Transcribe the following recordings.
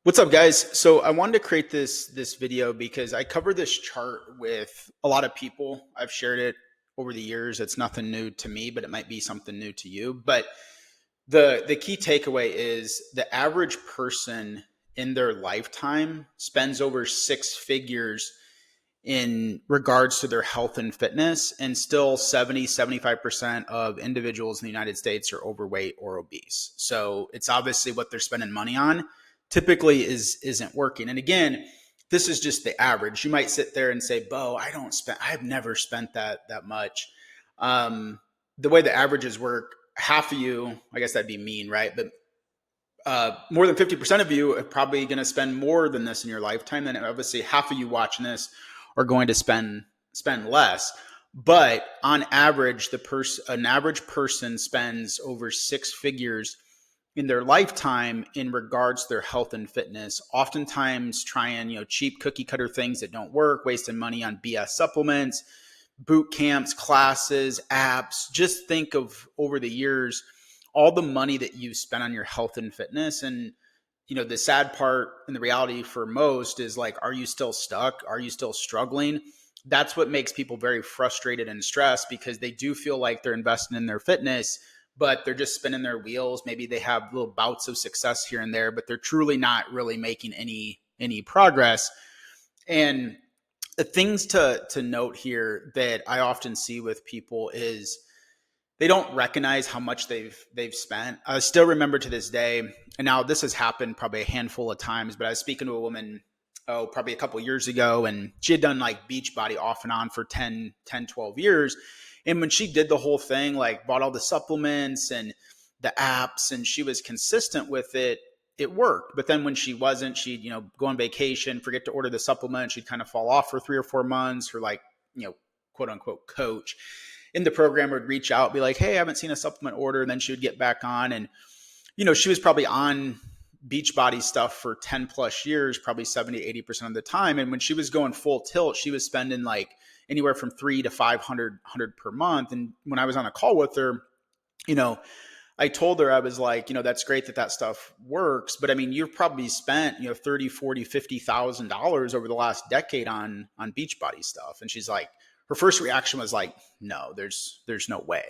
What's up, guys? So I wanted to create this video because I cover this chart with a lot of people. I've shared it over the years. It's nothing new to me, but it might be something new to you. But the key takeaway is the average person in their lifetime spends over six figures in regards to their health and fitness, and still 75% of individuals in the United States are overweight or obese. So it's obviously what they're spending money on typically isn't working. And again, this is just the average. You might sit there and say, Bo, I've never spent that much. The way the averages work, half of you, I guess that'd be mean, right? But more than 50% of you are probably going to spend more than this in your lifetime. And obviously half of you watching this are going to spend less. But on average, an average person spends over six figures in their lifetime in regards to their health and fitness, oftentimes trying, cheap cookie cutter things that don't work, wasting money on BS supplements, boot camps, classes, apps. Just think of over the years, all the money that you spent on your health and fitness. And, the sad part and the reality for most is like, are you still stuck? Are you still struggling? That's what makes people very frustrated and stressed, because they do feel like they're investing in their fitness, but they're just spinning their wheels. Maybe they have little bouts of success here and there, but they're truly not really making any progress. And the things to note here that I often see with people is they don't recognize how much they've spent. I still remember to this day, and now this has happened probably a handful of times, but I was speaking to a woman, probably a couple years ago, and she had done like Beachbody off and on for 12 years. And when she did the whole thing, like bought all the supplements and the apps, and she was consistent with it, it worked. But then when she wasn't, she'd, go on vacation, forget to order the supplement. She'd kind of fall off for 3 or 4 months. Her like, quote unquote coach in the program would reach out, be like, hey, I haven't seen a supplement order. And then she would get back on. And, she was probably on Beachbody stuff for 10 plus years, probably 70, 80% of the time. And when she was going full tilt, she was spending like anywhere from 3 to 500 per month. And when I was on a call with her, I told her, I was like, that's great that stuff works, but I mean, you've probably spent, 30, 40, $50,000 over the last decade on Beachbody stuff. And she's like, her first reaction was like, no, there's no way.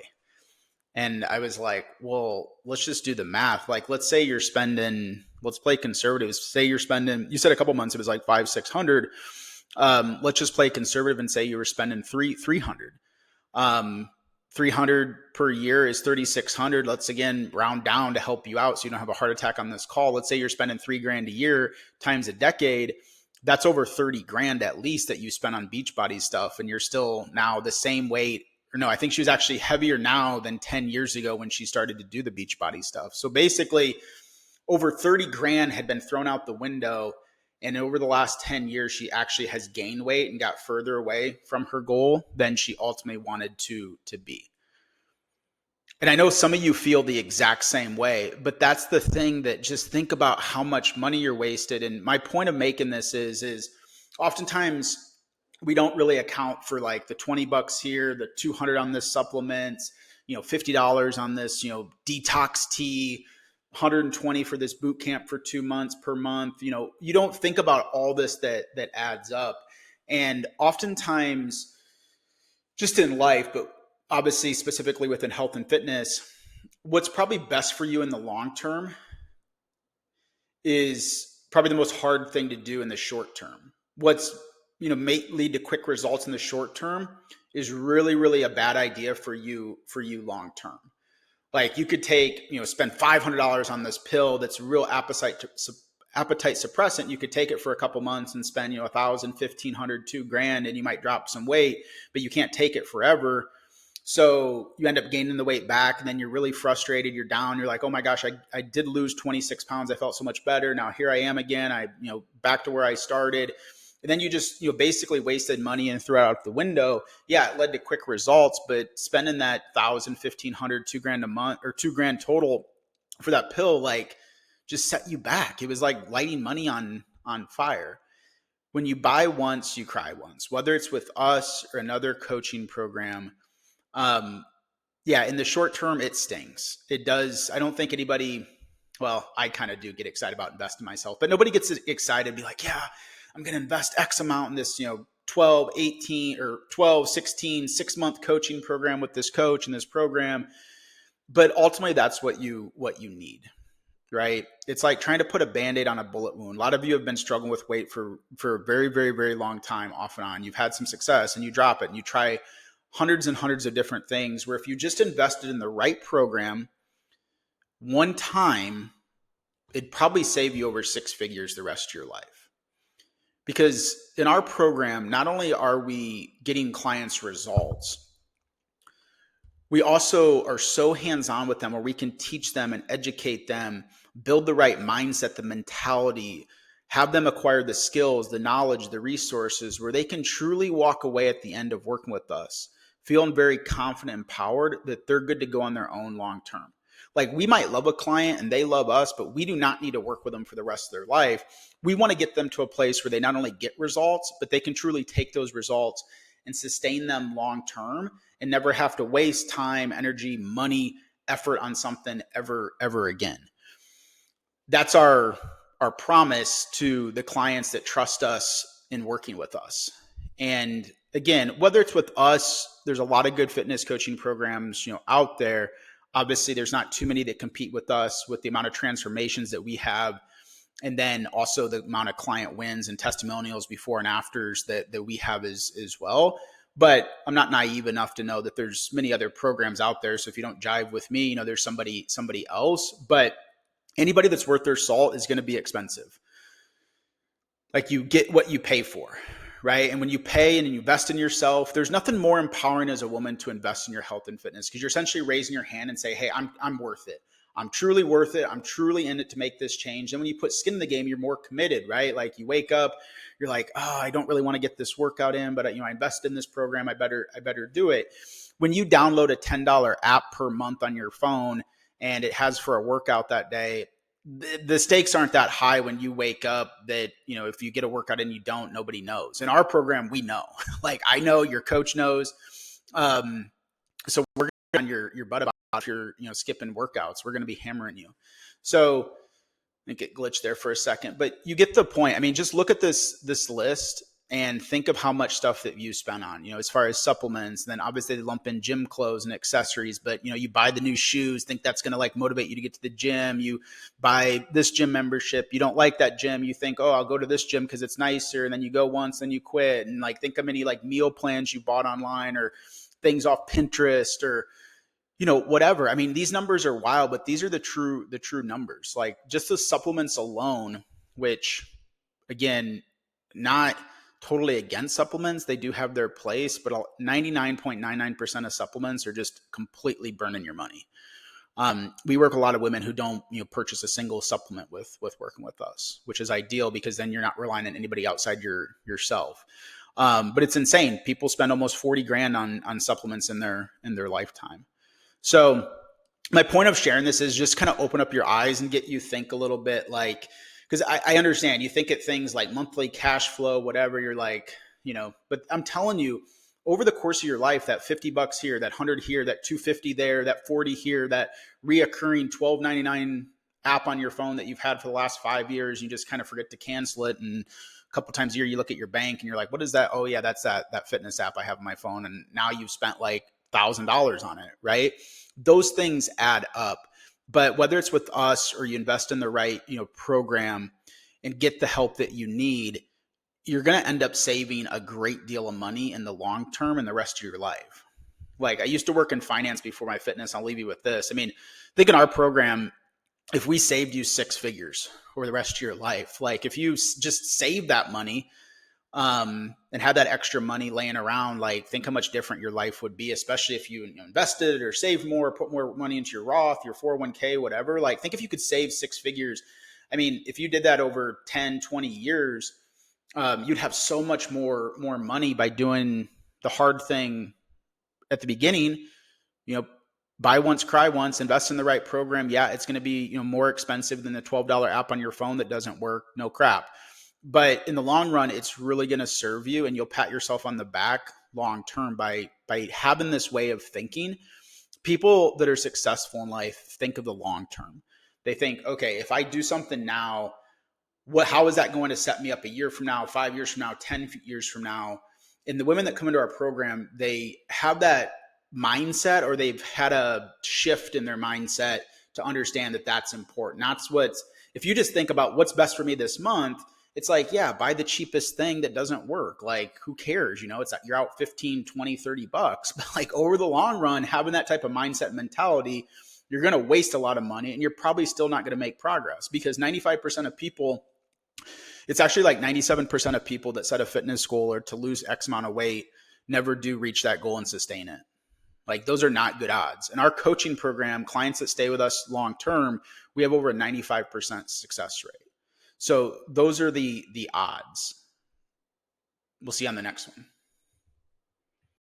And I was like, well, let's just do the math. Like, let's say you're spending, let's play conservative. Say you're spending, you said a couple months, it was like 500, 600. Let's just play conservative and say you were spending 300. 300 per year is 3,600. Let's again round down to help you out so you don't have a heart attack on this call. Let's say you're spending $3,000 a year times a decade. That's over 30 grand at least that you spent on Beachbody stuff, and you're still now the same weight. Or no, I think she was actually heavier now than 10 years ago when she started to do the Beachbody stuff. So basically, over 30 grand had been thrown out the window. And over the last 10 years, she actually has gained weight and got further away from her goal than she ultimately wanted to be. And I know some of you feel the exact same way, but that's the thing, that just think about how much money you're wasted. And my point of making this is oftentimes we don't really account for like the 20 bucks here, the 200 on this supplement, $50 on this, detox tea, 120 for this boot camp for 2 months per month. You don't think about all this that adds up. And oftentimes just in life, but obviously specifically within health and fitness, what's probably best for you in the long term is probably the most hard thing to do in the short term. What's, may lead to quick results in the short term is really, really a bad idea for you long term. Like you could take, spend $500 on this pill that's real appetite suppressant. You could take it for a couple months and spend, 1,000, 1,500, $2,000, and you might drop some weight, but you can't take it forever. So you end up gaining the weight back, and then you're really frustrated. You're down. You're like, oh my gosh, I did lose 26 pounds. I felt so much better. Now here I am again. Back to where I started. And then you just, basically wasted money and threw it out the window. Yeah, it led to quick results, but spending that 1,000, 1,500, $2,000 a month, or $2,000 total for that pill, like just set you back. It was like lighting money on fire. When you buy once, you cry once, whether it's with us or another coaching program. Yeah, in the short term, it stings. It does. I don't think anybody, well, I kind of do get excited about investing myself, but nobody gets excited, be like, yeah, I'm going to invest X amount in this, 12, 18 or 12, 16, 6-month coaching program with this coach and this program. But ultimately that's what you need, right? It's like trying to put a Band-Aid on a bullet wound. A lot of you have been struggling with weight for a very, very, very long time off and on. You've had some success and you drop it and you try hundreds and hundreds of different things, where if you just invested in the right program one time, it'd probably save you over 6 figures the rest of your life. Because in our program, not only are we getting clients results, we also are so hands-on with them where we can teach them and educate them, build the right mindset, the mentality, have them acquire the skills, the knowledge, the resources, where they can truly walk away at the end of working with us feeling very confident and empowered that they're good to go on their own long term. Like, we might love a client and they love us, but we do not need to work with them for the rest of their life. We want to get them to a place where they not only get results, but they can truly take those results and sustain them long term and never have to waste time, energy, money, effort on something ever again. That's our promise to the clients that trust us in working with us. And again, whether it's with us, there's a lot of good fitness coaching programs, out there. Obviously, there's not too many that compete with us with the amount of transformations that we have. And then also the amount of client wins and testimonials before and afters that we have as well. But I'm not naive enough to know that there's many other programs out there. So if you don't jive with me, there's somebody else. But anybody that's worth their salt is going to be expensive. Like, you get what you pay for, right? And when you pay and you invest in yourself, there's nothing more empowering as a woman to invest in your health and fitness, because you're essentially raising your hand and say, hey, I'm worth it. I'm truly worth it. I'm truly in it to make this change. And when you put skin in the game, you're more committed, right? Like, you wake up, you're like, oh, I don't really want to get this workout in, but I invest in this program. I better do it. When you download a $10 app per month on your phone and it has for a workout that day, the stakes aren't that high when you wake up that, if you get a workout and you don't, nobody knows. In our program, we know. Like, I know, your coach knows. So we're on your butt about if you're, skipping workouts. We're going to be hammering you. So I think it glitched there for a second, but you get the point. I mean, just look at this list and think of how much stuff that you spend on, as far as supplements. And then obviously they lump in gym clothes and accessories, but you buy the new shoes, think that's going to like motivate you to get to the gym. You buy this gym membership. You don't like that gym. You think, oh, I'll go to this gym because it's nicer. And then you go once, then you quit. And like, think of many like meal plans you bought online or things off Pinterest or, whatever. I mean, these numbers are wild, but these are the true numbers. Like, just the supplements alone, which again, not totally against supplements. They do have their place, but 99.99% of supplements are just completely burning your money. We work with a lot of women who don't, purchase a single supplement with working with us, which is ideal because then you're not relying on anybody outside yourself. But it's insane. People spend almost 40 grand on supplements in their lifetime. So my point of sharing this is just kind of open up your eyes and get you think a little bit, like, because I understand you think at things like monthly cash flow, whatever, you're like, but I'm telling you, over the course of your life, that $50 here, that 100 here, that 250 there, that 40 here, that reoccurring $12.99 app on your phone that you've had for the last 5 years, you just kind of forget to cancel it. And a couple times a year, you look at your bank and you're like, what is that? Oh yeah, that's that fitness app I have on my phone. And now you've spent like $1,000 on it, right? Those things add up. But whether it's with us or you invest in the right, program and get the help that you need, you're going to end up saving a great deal of money in the long term and the rest of your life. Like, I used to work in finance before my fitness. I'll leave you with this. I mean, think in our program, if we saved you 6 figures over the rest of your life, like if you just save that money, and have that extra money laying around, like, think how much different your life would be, especially if you invested or saved more, put more money into your Roth, your 401k, whatever. Like, think if you could save 6 figures. I mean, if you did that over 10, 20 years, you'd have so much more money by doing the hard thing at the beginning. Buy once, cry once, invest in the right program. Yeah, it's going to be, more expensive than the $12 app on your phone that doesn't work. No crap. But in the long run, it's really going to serve you, and you'll pat yourself on the back long term by having this way of thinking. People that are successful in life think of the long term. They think, okay, if I do something now, how is that going to set me up a year from now, 5 years from now, 10 years from now? And the women that come into our program, they have that mindset, or they've had a shift in their mindset to understand that that's important. That's what's, if you just think about what's best for me this month, it's like, yeah, buy the cheapest thing that doesn't work. Like, who cares? It's like you're out 15, 20, $30, but like over the long run, having that type of mindset mentality, you're going to waste a lot of money, and you're probably still not going to make progress, because 95% of people, it's actually like 97% of people that set a fitness goal or to lose X amount of weight never do reach that goal and sustain it. Like, those are not good odds. In our coaching program, clients that stay with us long term, we have over a 95% success rate. So those are the odds. We'll see you on the next one.